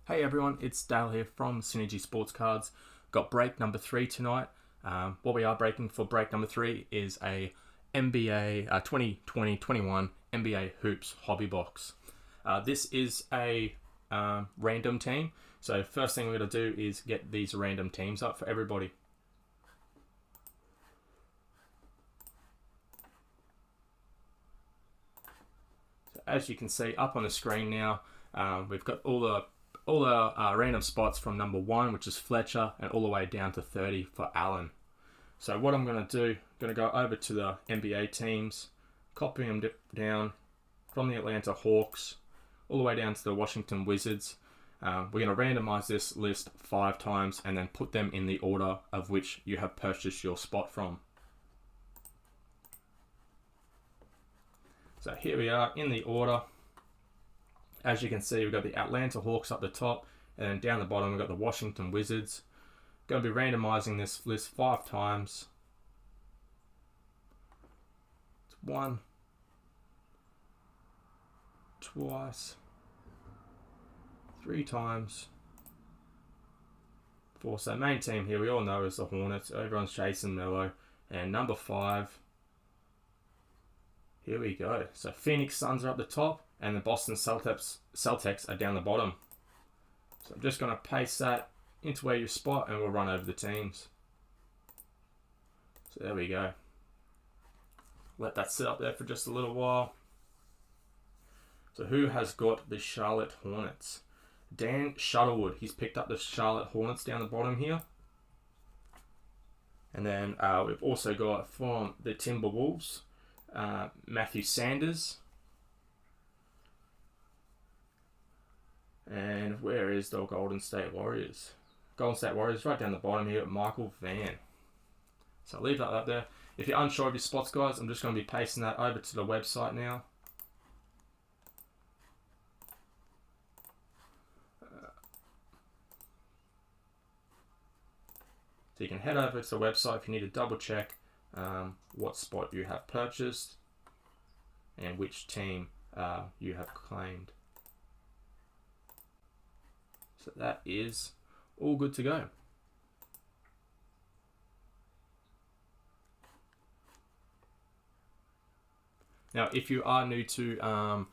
Hey everyone, it's Dale here from Synergy Sports Cards. Got break number 3 tonight. What we are breaking for break number 3 is a NBA 2020-21 NBA Hoops Hobby Box. This is a random team. So first thing we're going to do is get these random teams up for everybody. So as you can see up on the screen now, we've got all the random spots from number 1, which is Fletcher, and all the way down to 30 for Allen. So what I'm going to do, I'm going to go over to the NBA teams, copy them down from the Atlanta Hawks all the way down to the Washington Wizards. We're going to randomize this list 5 times and then put them in the order of which you have purchased your spot from. So here we are in the order. As you can see, we've got the Atlanta Hawks up the top, and then down the bottom we've got the Washington Wizards. Going to be randomizing this list 5 times. It's 1, twice, 3 times, 4. So main team here we all know is the Hornets. Everyone's chasing Melo. And number 5, here we go. So Phoenix Suns are up the top, and the Boston Celtics are down the bottom. So I'm just going to paste that into where you spot, and we'll run over the teams. So there we go. Let that sit up there for just a little while. So who has got the Charlotte Hornets? Dan Shuttlewood. He's picked up the Charlotte Hornets down the bottom here. And then we've also got from the Timberwolves, Matthew Sanders. And where is the Golden State Warriors? Golden State Warriors right down the bottom here, Michael Vann. So I'll leave that up there. If you're unsure of your spots, guys, I'm just going to be pasting that over to the website now. So you can head over to the website if you need to double check what spot you have purchased and which team you have claimed. So that is all good to go. Now, if you are new to our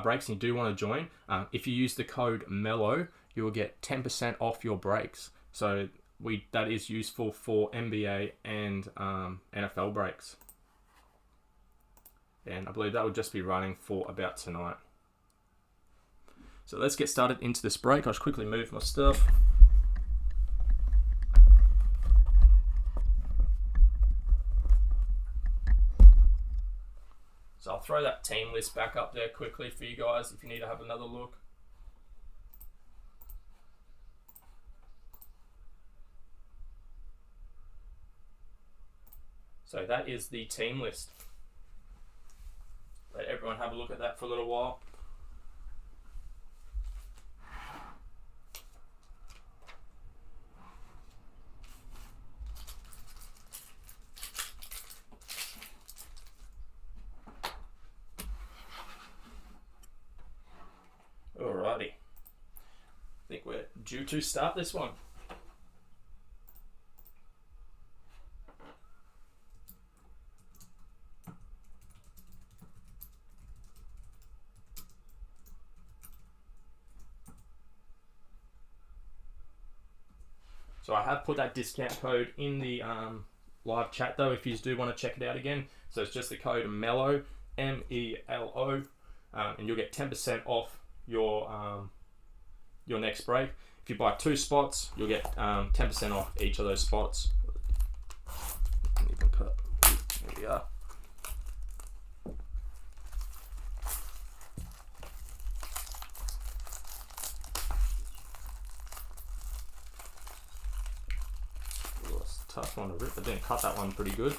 breaks and you do want to join, if you use the code MELLOW, you will get 10% off your breaks. So that is useful for NBA and NFL breaks. And I believe that will just be running for about tonight. So let's get started into this break. I'll just quickly move my stuff. So I'll throw that team list back up there quickly for you guys if you need to have another look. So that is the team list. Let everyone have a look at that for a little while. Alrighty, I think we're due to start this one. So I have put that discount code in the live chat though, if you do want to check it out again. So it's just the code MELLOW, MELO, and you'll get 10% off your next break. If you buy 2 spots, you'll get 10% off each of those spots. Even cut. There we are. Ooh, that's a tough one to rip. I didn't cut that one pretty good.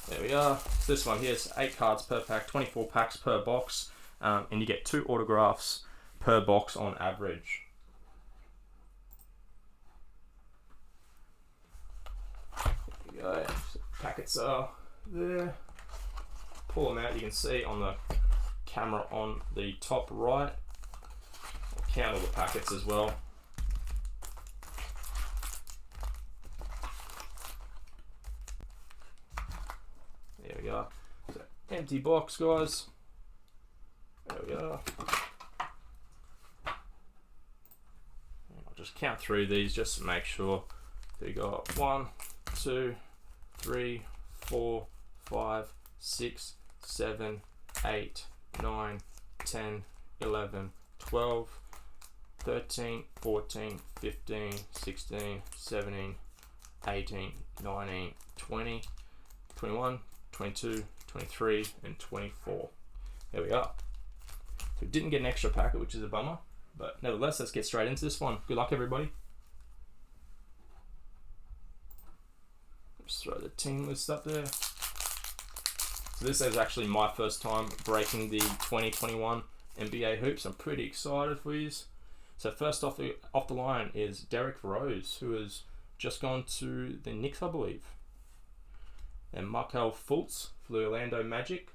There we are. So this one here is 8 cards per pack, 24 packs per box, and you get 2 autographs per box on average. There we go. So packets are there. Pull them out. You can see on the camera on the top right. I'll count all the packets as well. There we go. So, empty box, guys. There we go. I'll just count through these just to make sure. So we got 1, 2, 3, 4, 5, 6, 7, 8, 9, 10, 11, 12, 13, 14, 15, 16, 17, 18, 19, 20, 21, 22, 23, and 24. There we are. So we didn't get an extra packet, which is a bummer, but nevertheless, let's get straight into this one. Good luck, everybody. Just throw the team list up there. So this is actually my first time breaking the 2021 NBA hoops. I'm pretty excited for these. So first off the line is Derrick Rose, who has just gone to the Knicks, I believe. Then Markelle Fultz for the Orlando Magic.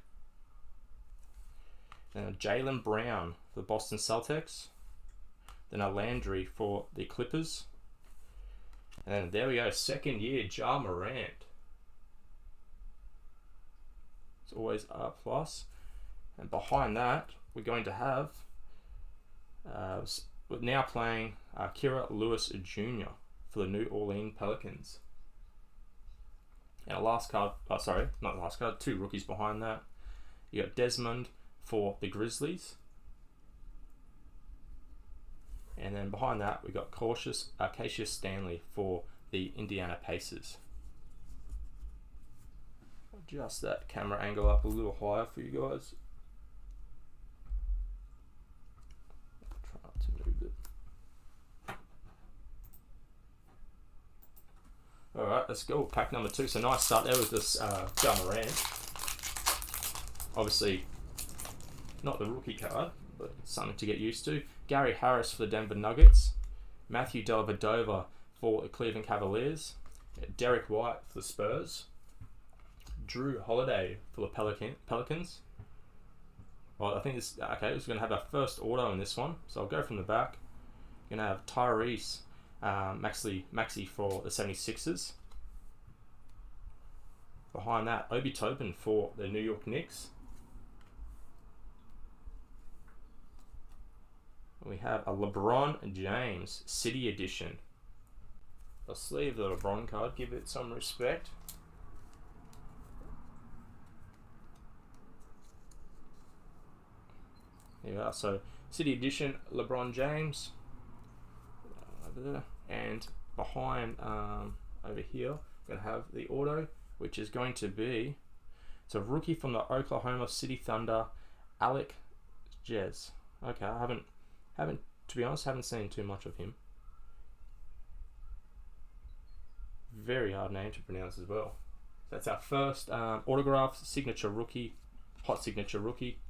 Then Jaylen Brown for the Boston Celtics. Then a Landry for the Clippers. And then there we go, second year, Ja Morant. It's always a plus. And behind that, we're going to have, we're now playing Kira Lewis Jr. for the New Orleans Pelicans. And a last card, sorry, not last card, 2 rookies behind that. You got Desmond for the Grizzlies. And then behind that, we got Cassius Stanley for the Indiana Pacers. Adjust that camera angle up a little higher for you guys. Try not to move it. Alright, let's go. Pack number 2. So nice start there with this Ja Morant. Obviously, not the rookie card, but something to get used to. Gary Harris for the Denver Nuggets. Matthew Dellavedova for the Cleveland Cavaliers. Derek White for the Spurs. Drew Holiday for the Pelicans. Well, I think this, okay, we're going to have our first auto in this one. So I'll go from the back. We're going to have Tyrese Maxey for the 76ers. Behind that, Obi Toppin for the New York Knicks. We have a LeBron James City Edition. I'll sleeve the LeBron card, give it some respect. Here we are, so City Edition LeBron James. Over there. And behind, over here, we're going to have the auto, which is going to be, it's a rookie from the Oklahoma City Thunder, Alec Jez. Okay, I haven't, to be honest, haven't seen too much of him. Very hard name to pronounce as well. So that's our first autograph signature rookie, hot signature rookie.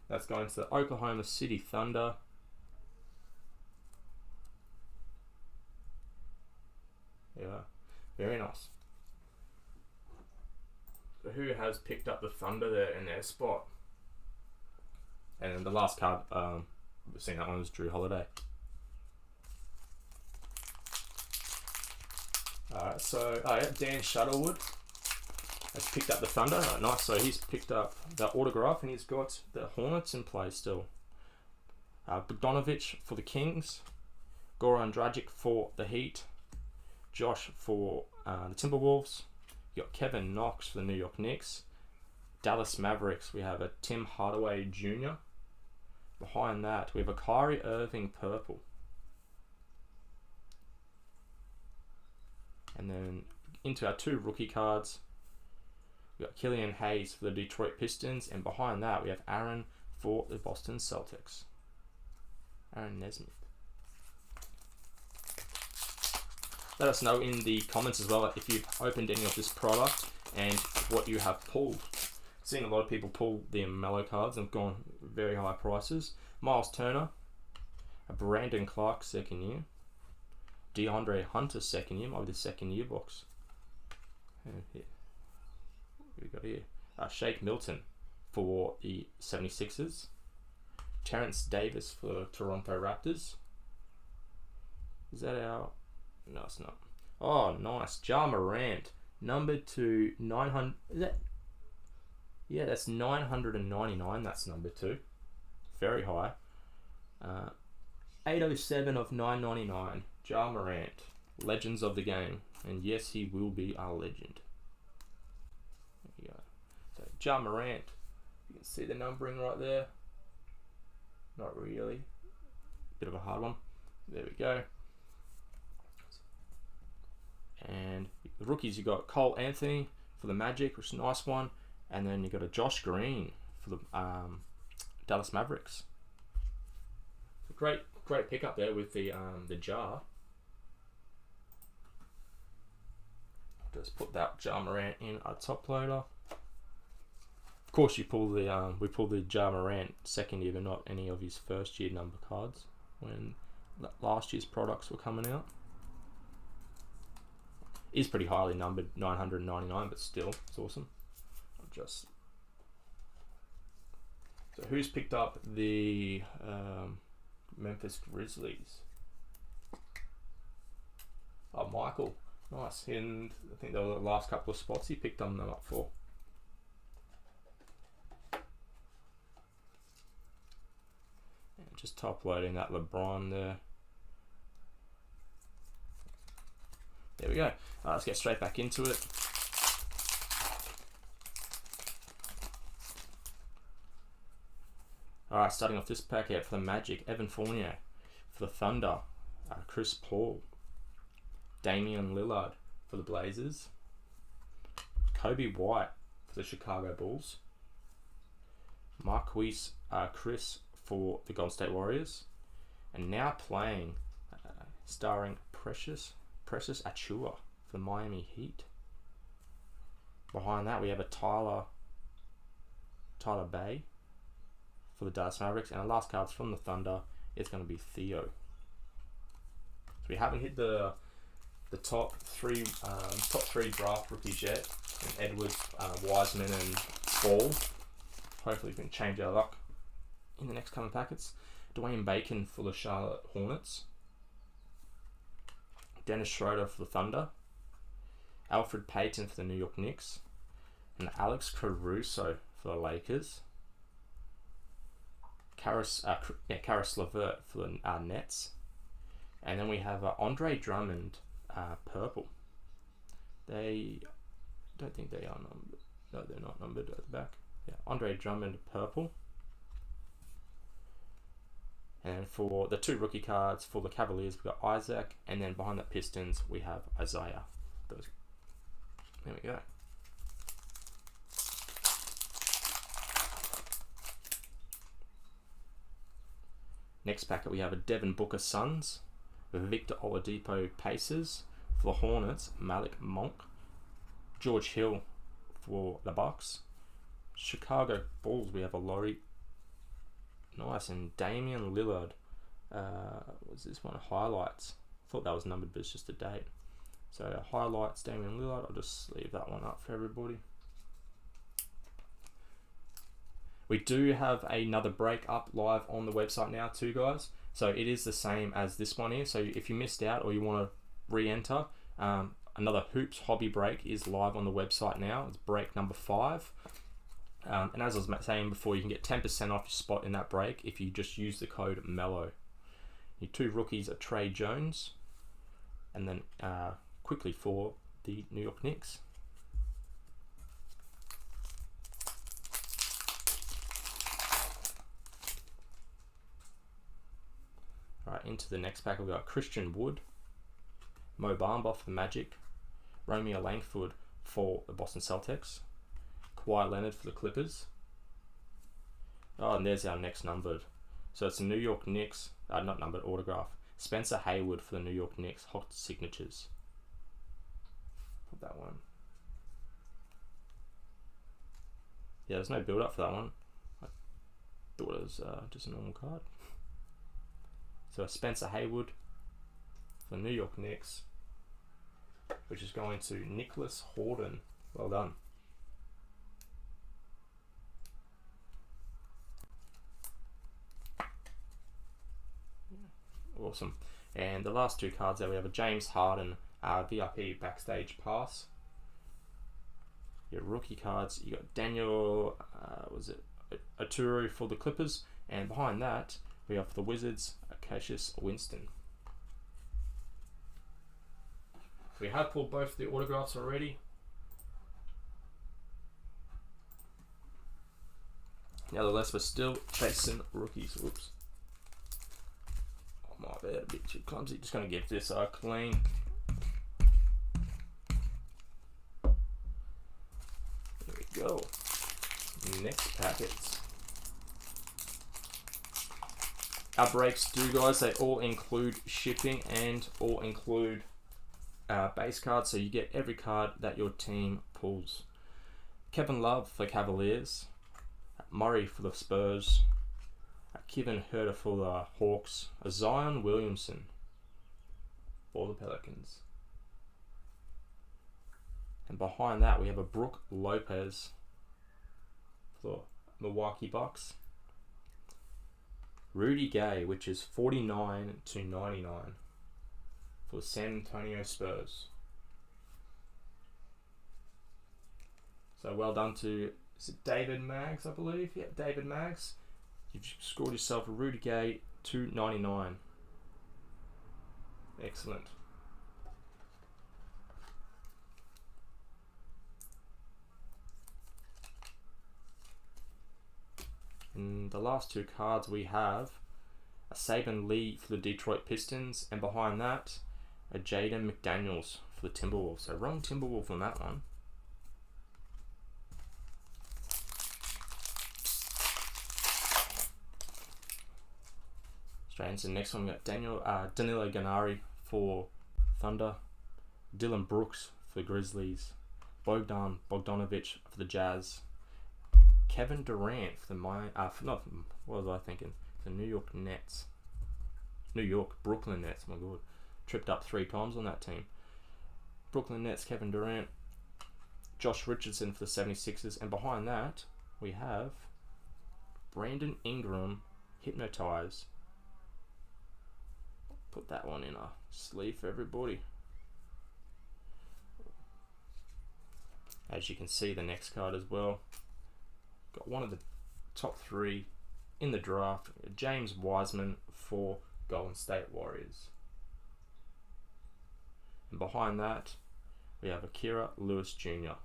That's going to the Oklahoma City Thunder. Yeah, very nice. So who has picked up the Thunder there in their spot? And then the last card, we've seen that one was Drew Holiday. Alright, so Dan Shuttlewood has picked up the Thunder. Right, nice, so he's picked up the autograph and he's got the Hornets in play still. Bogdanovich for the Kings. Goran Dragic for the Heat. Josh for the Timberwolves. You got Kevin Knox for the New York Knicks. Dallas Mavericks, we have a Tim Hardaway Jr. Behind that, we have a Kyrie Irving purple. And then into our 2 rookie cards, we got Killian Hayes for the Detroit Pistons, and behind that we have Aaron for the Boston Celtics. Aaron Nesmith. Let us know in the comments as well if you've opened any of this product and what you have pulled. Seen a lot of people pull the Mellow cards and have gone very high prices. Miles Turner, a Brandon Clark second year, DeAndre Hunter second year, might be the second year box. And here, what we got here? Shake Milton for the 76ers. Terrence Davis for the Toronto Raptors. Is that our... No, it's not. Oh, nice. Ja Morant. Number 2, 900... Is that... Yeah, that's 999. That's number 2. Very high. 807 of 999. Ja Morant. Legends of the game. And yes, he will be a legend. There you go. So, Ja Morant. You can see the numbering right there. Not really. Bit of a hard one. There we go. And the rookies, you got Cole Anthony for the Magic, which is a nice one. And then you got a Josh Green for the Dallas Mavericks. So great pickup there with the jar. Just put that Ja Morant in a top loader. Of course, you pull the we pulled the Ja Morant second year, but not any of his first year number cards when last year's products were coming out. Is pretty highly numbered, 999, but still, it's awesome. So who's picked up the Memphis Grizzlies? Oh, Michael. Nice. And I think they were the last couple of spots he picked them up for. And just top loading that LeBron there. There we go. Let's get straight back into it. Alright, starting off this packet for the Magic, Evan Fournier. For the Thunder, Chris Paul. Damian Lillard for the Blazers. Kobe White for the Chicago Bulls. Marquise Chris for the Golden State Warriors. And now playing, starring Precious Achiuwa for the Miami Heat. Behind that we have a Tyler Bay for the Dallas Mavericks, and the last cards from the Thunder is going to be Theo. So we haven't hit the top three draft rookies yet, and Edwards, Wiseman, and Ball. Hopefully we can change our luck in the next coming packets. Dwayne Bacon for the Charlotte Hornets. Dennis Schroeder for the Thunder. Alfred Payton for the New York Knicks. And Alex Caruso for the Lakers. Karis LeVert for the Nets. And then we have Andre Drummond, purple. They don't think they are numbered. No, they're not numbered at the back. Yeah, Andre Drummond, purple. And for the 2 rookie cards for the Cavaliers, we've got Isaac, and then behind the Pistons, we have Isaiah. There we go. Next packet, we have a Devin Booker Suns, with Victor Oladipo Pacers. For the Hornets, Malik Monk. George Hill for the Bucks. Chicago Bulls, we have a Laurie. Nice, and Damian Lillard. Was this one highlights? I thought that was numbered, but it's just a date. So highlights, Damian Lillard. I'll just leave that one up for everybody. We do have another break up live on the website now too, guys. So it is the same as this one here. So if you missed out or you want to re-enter, another Hoops Hobby break is live on the website now. It's break number 5. And as I was saying before, you can get 10% off your spot in that break if you just use the code MELLOW. Your 2 rookies are Trey Jones, and then quickly for the New York Knicks. Alright, into the next pack we've got Christian Wood, Mo Bamba for the Magic, Romeo Langford for the Boston Celtics, Kawhi Leonard for the Clippers. Oh, and there's our next numbered. So it's the New York Knicks, not numbered, autograph. Spencer Haywood for the New York Knicks, hot signatures. Put that one. Yeah, there's no build up for that one. I thought it was just a normal card. So Spencer Haywood for the New York Knicks, which is going to Nicholas Horton. Well done. Awesome. And the last 2 cards there, we have a James Harden VIP backstage pass. Your rookie cards, you got Daniel, Aturu for the Clippers, and behind that we have for the Wizards, Cassius Winston. We have pulled both the autographs already. Nevertheless, we're still chasing rookies. Oops. Oh my bad, a bit too clumsy. Just gonna give this a clean. There we go. Next packets. Our breaks do, guys, they all include shipping and all include base cards, so you get every card that your team pulls. Kevin Love for Cavaliers, Murray for the Spurs, Kevin Huerter for the Hawks, Zion Williamson for the Pelicans. And behind that we have a Brook Lopez for the Milwaukee Bucks. Rudy Gay, which is 49/99 for San Antonio Spurs. So well done to, is it David Maggs, I believe? Yeah, David Maggs. You've scored yourself a Rudy Gay 299. Excellent. And the last 2 cards we have a Saban Lee for the Detroit Pistons, and behind that a Jaden McDaniels for the Timberwolves. So wrong Timberwolf on that one. Straight into the next one, we got Danilo Gallinari for Thunder, Dylan Brooks for the Grizzlies, Bogdan Bogdanovic for the Jazz, Kevin Durant for the what was I thinking? The New York Nets. Brooklyn Nets, my god. Tripped up 3 times on that team. Brooklyn Nets, Kevin Durant, Josh Richardson for the 76ers, and behind that we have Brandon Ingram, Hypnotize. Put that one in a sleeve for everybody. As you can see, the next card as well. Got one of the top 3 in the draft, James Wiseman for Golden State Warriors. And behind that, we have Akira Lewis Jr.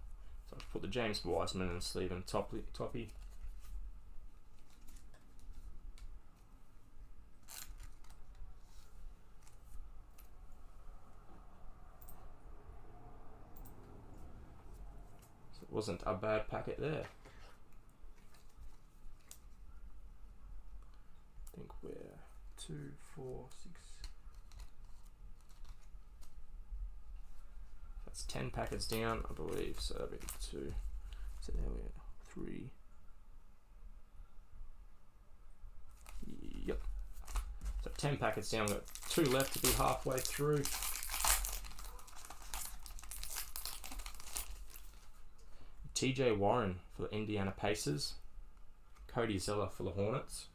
So I've put the James Wiseman in the sleeve and toppy. So it wasn't a bad packet there. I think we're 2, 4, 6. That's 10 packets down, I believe. So that'll be 2. So there we are. 3. Yep. So 10 packets down. We've got 2 left to be halfway through. TJ Warren for the Indiana Pacers. Cody Zeller for the Hornets.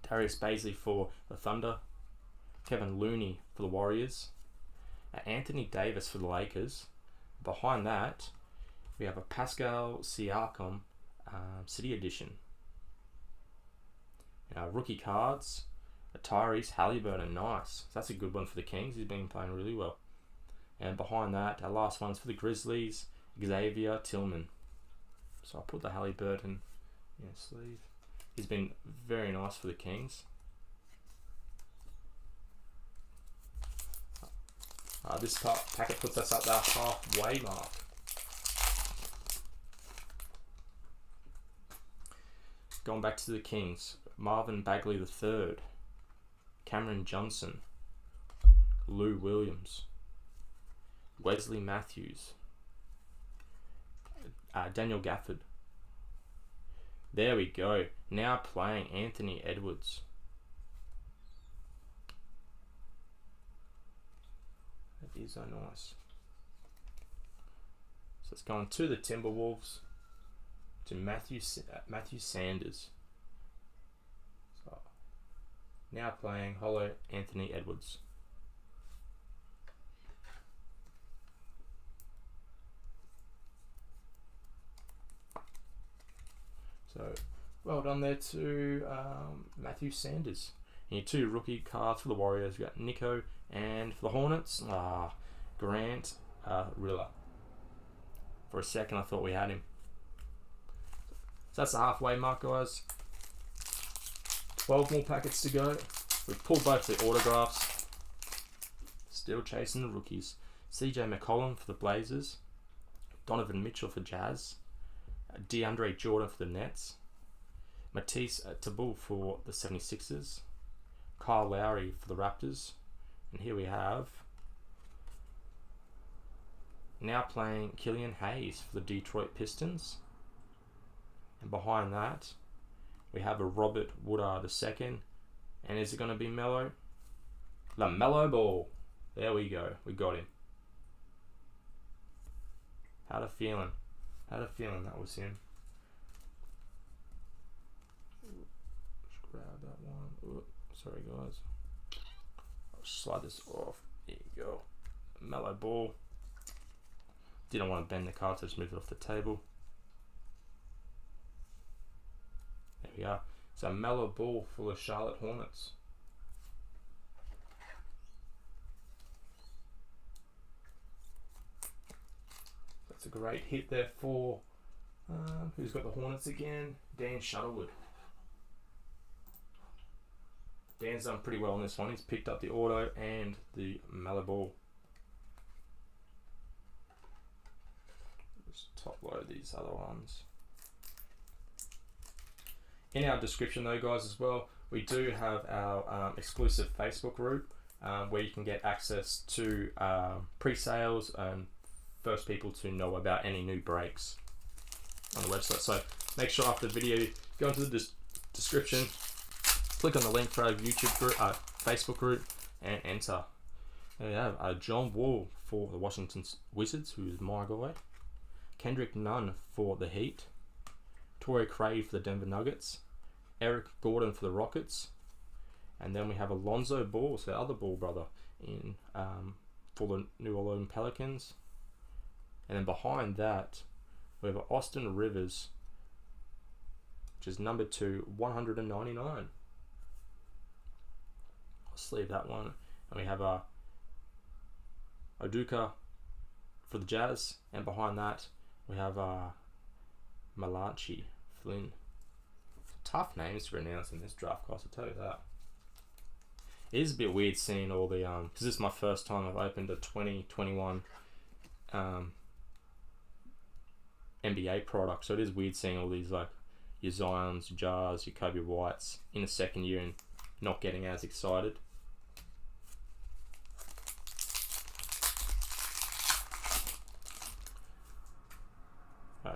Darius Baisley for the Thunder, Kevin Looney for the Warriors, Anthony Davis for the Lakers. Behind that, we have a Pascal Siakam City Edition. Rookie cards, a Tyrese Halliburton, nice. So that's a good one for the Kings. He's been playing really well. And behind that, our last one's for the Grizzlies, Xavier Tillman. So I'll put the Halliburton in a sleeve. He's been very nice for the Kings. This packet puts us at the halfway mark. Going back to the Kings, Marvin Bagley III, Cameron Johnson, Lou Williams, Wesley Matthews, Daniel Gafford. There we go. Now playing Anthony Edwards. That is so nice. So it's going to the Timberwolves, to Matthew Sanders. So Now playing holo Anthony Edwards. So, well done there to Matthew Sanders. And your 2 rookie cards for the Warriors. You got Nico, and for the Hornets, Grant Riller. For a second, I thought we had him. So that's the halfway mark, guys. 12 more packets to go. We've pulled both the autographs. Still chasing the rookies. CJ McCollum for the Blazers. Donovan Mitchell for Jazz. DeAndre Jordan for the Nets. Matisse Thybulle for the 76ers. Kyle Lowry for the Raptors. And here we have, now playing Killian Hayes for the Detroit Pistons. And behind that, we have a Robert Woodard II. And is it going to be Melo? LaMelo Ball. There we go. We got him. Had a feeling that was him. Just grab that one. Ooh, sorry, guys. I'll slide this off. There you go. Melo Ball. Didn't want to bend the card, so just move it off the table. There we are. So Melo Ball for the Charlotte Hornets. That's a great hit there for who's got the Hornets again? Dan Shuttlewood. Dan's done pretty well on this one. He's picked up the auto and the Melo Ball. Just top load these other ones. In our description though, guys, as well, we do have our exclusive Facebook group where you can get access to pre-sales and first people to know about any new breaks on the website. So make sure after the video, go into the description, click on the link for our YouTube group, Facebook group, and enter. There you have John Wall for the Washington Wizards, who is my guy. Kendrick Nunn for the Heat. Torrey Craig for the Denver Nuggets. Eric Gordon for the Rockets. And then we have Alonzo Ball, so the other Ball brother, in for the New Orleans Pelicans. And then behind that, we have Austin Rivers, which is number 2, 199. I'll sleeve that one. And we have Udoka for the Jazz. And behind that, we have Malachi Flynn. Tough names to pronounce in this draft class, I'll tell you that. It is a bit weird seeing all the because this is my first time I've opened a 2021 NBA product, so it is weird seeing all these like your Zions, your Jars, your Kobe Whites in the second year and not getting as excited.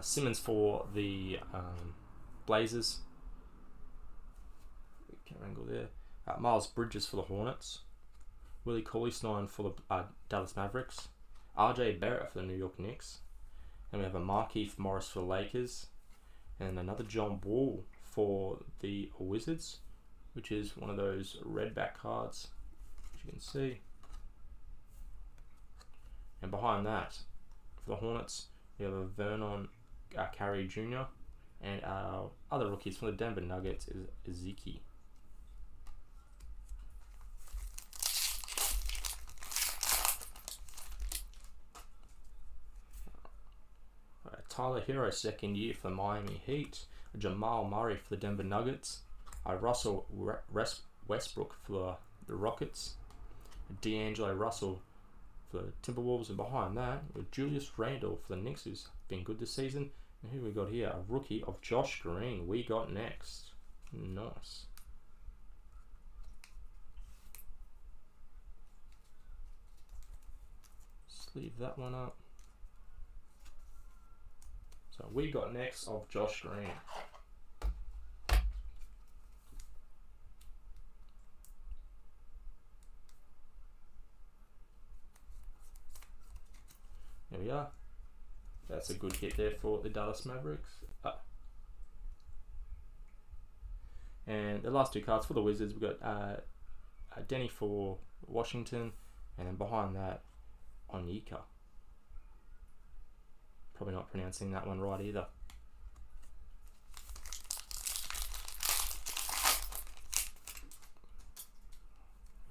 Simmons for the Blazers. Angle there. Miles Bridges for the Hornets. Willie Cauley-Stein for the Dallas Mavericks. RJ Barrett for the New York Knicks. And we have a Markieff Morris for the Lakers. And another John Wall for the Wizards, which is one of those red back cards, as you can see. And behind that, for the Hornets, we have a Vernon Carey Jr. And our other rookies from the Denver Nuggets is Ziki. Tyler Hero, second year for the Miami Heat. Jamal Murray for the Denver Nuggets. Russell Westbrook for the Rockets. D'Angelo Russell for the Timberwolves. And behind that, with Julius Randle for the Knicks, who's been good this season. And who we got here? A rookie of Josh Green. We got next. Nice. Sleeve that one up. So we got next of Josh Green. There we are. That's a good hit there for the Dallas Mavericks. And the last two cards for the Wizards, we've got Denny for Washington, and then behind that, Onyeka. Probably not pronouncing that one right either.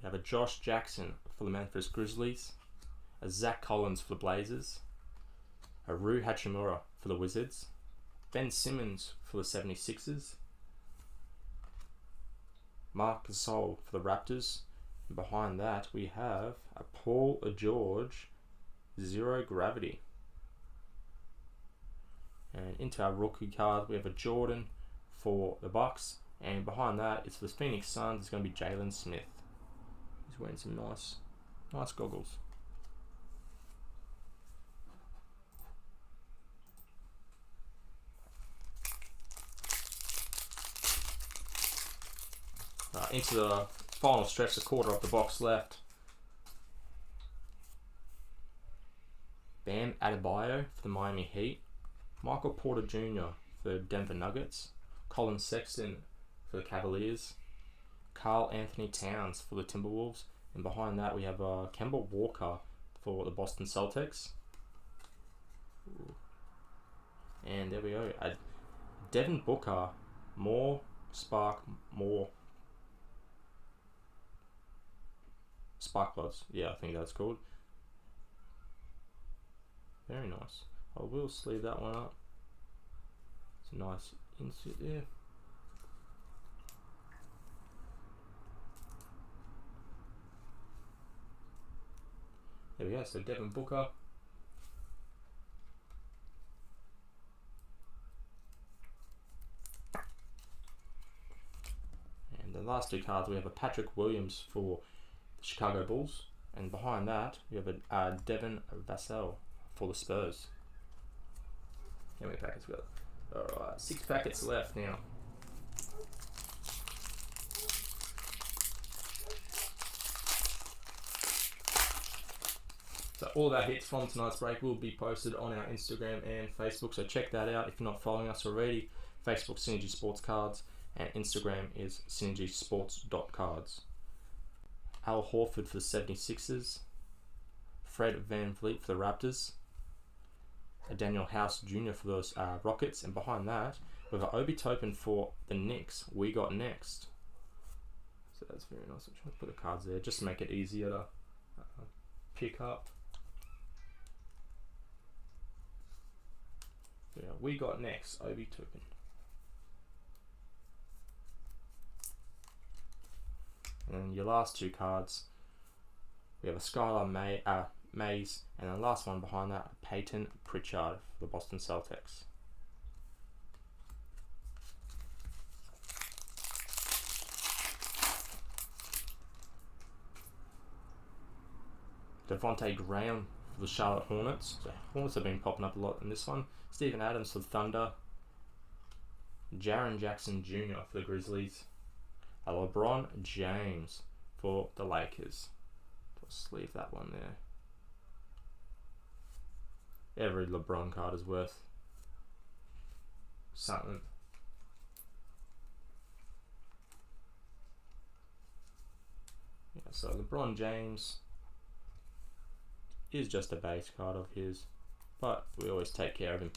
We have a Josh Jackson for the Memphis Grizzlies, a Zach Collins for the Blazers, a Rui Hachimura for the Wizards, Ben Simmons for the 76ers, Marc Gasol for the Raptors, and behind that we have a Paul George Zero Gravity. And into our rookie card we have a Jordan for the Bucks, and behind that it's for the Phoenix Suns. It's going to be Jalen Smith. He's wearing some nice goggles. Into the final stretch, the quarter of the box left. Bam Adebayo for the Miami Heat, Michael Porter Jr. for the Denver Nuggets, Colin Sexton for the Cavaliers, Karl Anthony Towns for the Timberwolves, and behind that we have Kemba Walker for the Boston Celtics. And there we go. Devin Booker, more Spark Plugs. Yeah, I think that's called. Very nice. I will sleeve that one up. It's a nice insert there. There we go. So Devin Booker. And the last two cards we have a Patrick Williams for the Chicago Bulls, and behind that we have a Devin Vassell for the Spurs. How many packets we got? Alright, 6 packets left now. So all of our hits from tonight's break will be posted on our Instagram and Facebook, so check that out if you're not following us already. Facebook Synergy Sports Cards, and Instagram is synergysports.cards. Al Horford for the 76ers, Fred Van Vliet for the Raptors, a Daniel House Jr. for those Rockets, and behind that we have an Obi Toppin for the Knicks. We got next. So that's very nice. I'm trying to put the cards there just to make it easier to pick up. So yeah, we got next, Obi Toppin. And then your last two cards, we have a Skylar Mays, and the last one behind that, Peyton Pritchard for the Boston Celtics. Devontae Graham for the Charlotte Hornets. The Hornets have been popping up a lot in this one. Steven Adams for the Thunder. Jaren Jackson Jr. for the Grizzlies. LeBron James for the Lakers. Just leave that one there. Every LeBron card is worth something. Yeah, so LeBron James is just a base card of his, but we always take care of him.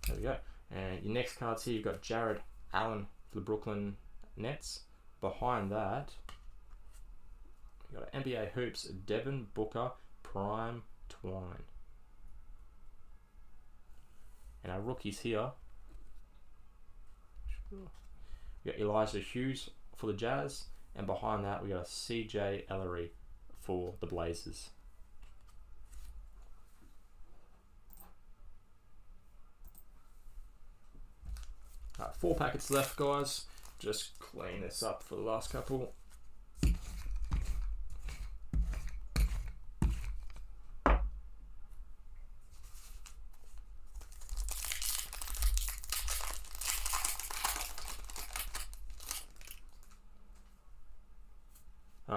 There we go. And your next cards here, you've got Jared Allen for the Brooklyn Nets. Behind that, you got NBA Hoops, Devin Booker, Prime Twine. And our rookies here, we got Elijah Hughes for the Jazz, and behind that we got a CJ Ellery for the Blazers. Alright, 4 packets left, guys. Just clean this up for the last couple.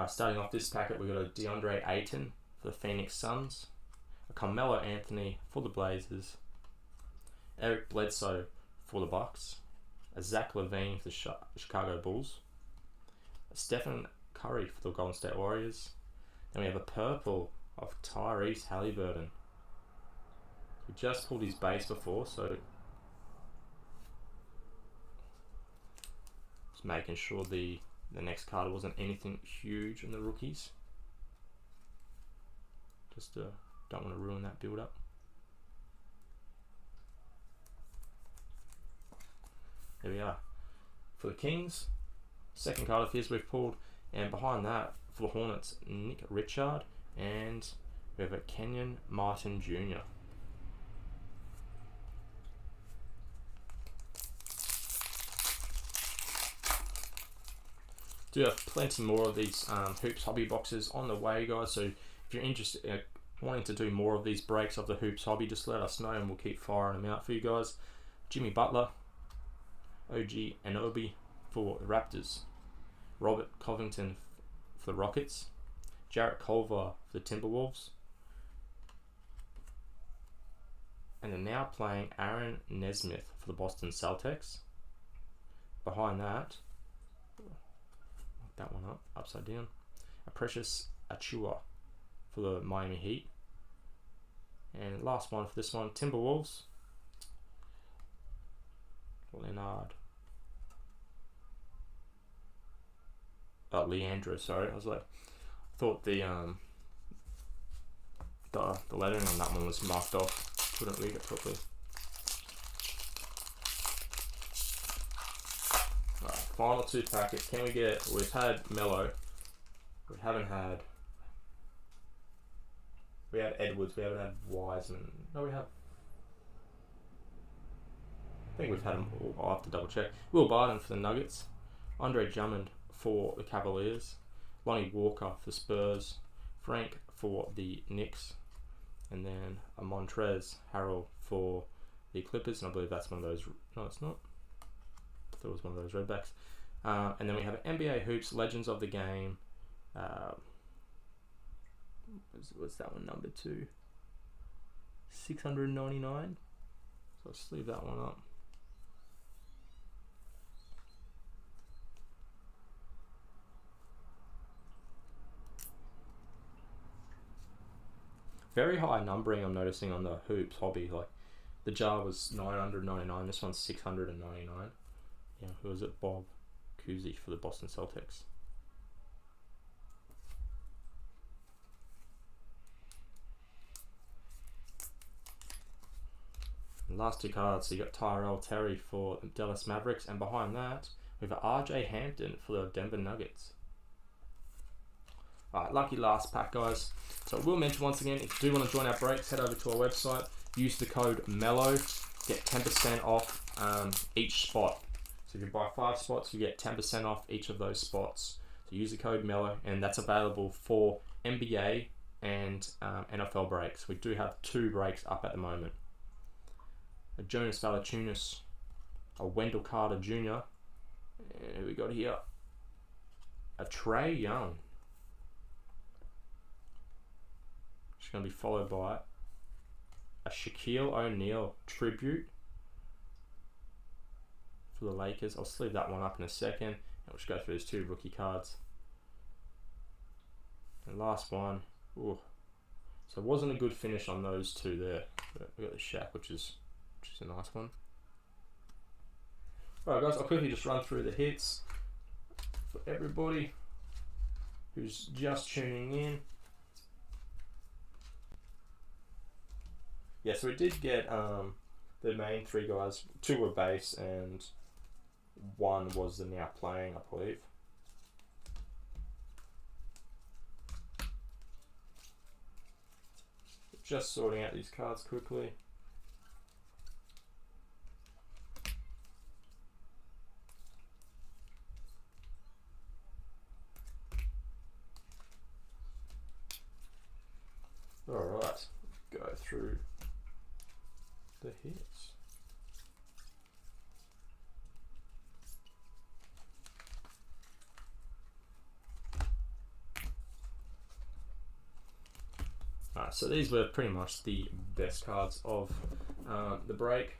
Starting off this packet, we've got a DeAndre Ayton for the Phoenix Suns, a Carmelo Anthony for the Blazers, Eric Bledsoe for the Bucks, a Zach LaVine for the Chicago Bulls, a Stephen Curry for the Golden State Warriors. Then we have a purple of Tyrese Halliburton. We just pulled his base before, so just making sure the next card wasn't anything huge in the rookies. Just don't want to ruin that build up. There we are. For the Kings, second card of his we've pulled, and behind that for the Hornets, Nick Richard, and we have a Kenyon Martin Jr. Do have plenty more of these Hoops Hobby boxes on the way, guys, so if you're interested, wanting to do more of these breaks of the Hoops Hobby, just let us know and we'll keep firing them out for you guys. Jimmy Butler, OG Anunoby for the Raptors, Robert Covington for the Rockets, Jarrett Culver for the Timberwolves, and they're now playing Aaron Nesmith for the Boston Celtics. Behind that, lock that one up, upside down, a Precious Achiuwa for the Miami Heat. And last one for this one, Timberwolves, Leandro, sorry. I was like, thought the lettering on that one was marked off. Couldn't read it properly. Alright, final two packets. Can we get? We've had Melo. We haven't had. We had Edwards. We haven't had Wiseman. No, we have. I think we've had them all. I'll have to double check. Will Barton for the Nuggets, Andre Drummond for the Cavaliers, Lonnie Walker for Spurs, Frank for the Knicks, and then a Montrezl Harrell for the Clippers, and I believe that's one of those. No, it's not. I thought it was one of those Redbacks. And then we have NBA Hoops Legends of the Game. What's that one? Number 2, 699. So let's leave that one up. Very high numbering I'm noticing on the Hoops Hobby. Like the jar was 999, this one's 699. Yeah, who was it? Bob Cousy for the Boston Celtics. And last two cards, so you got Tyrell Terry for the Dallas Mavericks, and behind that we have RJ Hampton for the Denver Nuggets. Alright, lucky last pack, guys. So I will mention once again, if you do want to join our breaks, head over to our website, use the code MELLOW, get 10% off each spot. So if you buy 5 spots, you get 10% off each of those spots. So use the code MELLOW, and that's available for NBA and NFL breaks. We do have 2 breaks up at the moment. A Jonas Valanciunas, a Wendell Carter Jr., and who we got here? A Trae Young. It's going to be followed by a Shaquille O'Neal tribute for the Lakers. I'll sleeve that one up in a second, and we'll just go through those 2 rookie cards. And last one, ooh. So it wasn't a good finish on those 2 there. But we got the Shaq, which is a nice one. Alright guys, I'll quickly just run through the hits for everybody who's just tuning in. Yeah, so we did get the main 3 guys. 2 were base and 1 was the now playing, I believe. Just sorting out these cards quickly. Alright, go through the hits. Alright, so these were pretty much the best cards of the break.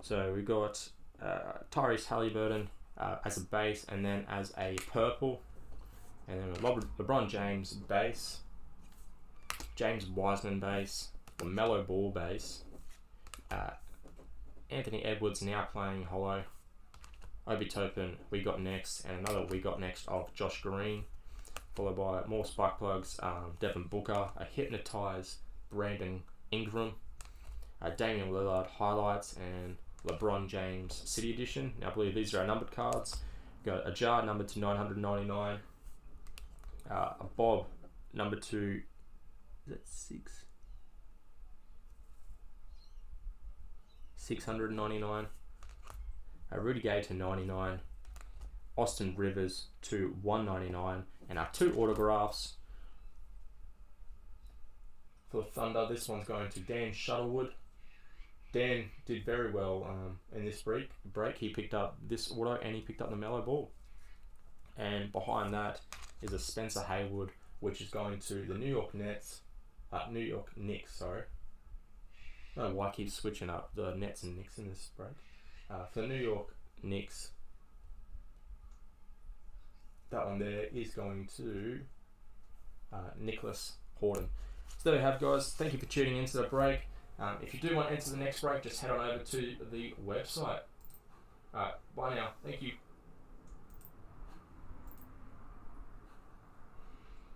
So we got Tyrese Halliburton as a base, and then as a purple, and then LeBron James base, James Wiseman base, LaMelo Ball base, Anthony Edwards now playing holo, Obi Toppin we got next, and another we got next of Josh Green, followed by more Spike Plugs, Devin Booker, a Hypnotize Brandon Ingram, Damian Lillard highlights, and LeBron James City Edition. Now I believe these are our numbered cards. Got a Jar numbered to 999, a Bob number to, is that 699, a Rudy Gay to 99, Austin Rivers to 199, and our 2 autographs for Thunder. This one's going to Dan Shuttlewood. Dan did very well in this break. He picked up this auto and he picked up the Melo Ball. And behind that is a Spencer Haywood, which is going to the New York Knicks. Sorry. I don't know why I keep switching up the Nets and Knicks in this break. For the New York Knicks, that one there is going to Nicholas Horton. So there we have, guys. Thank you for tuning into the break. If you do want to enter the next break, just head on over to the website. Bye now. Thank you.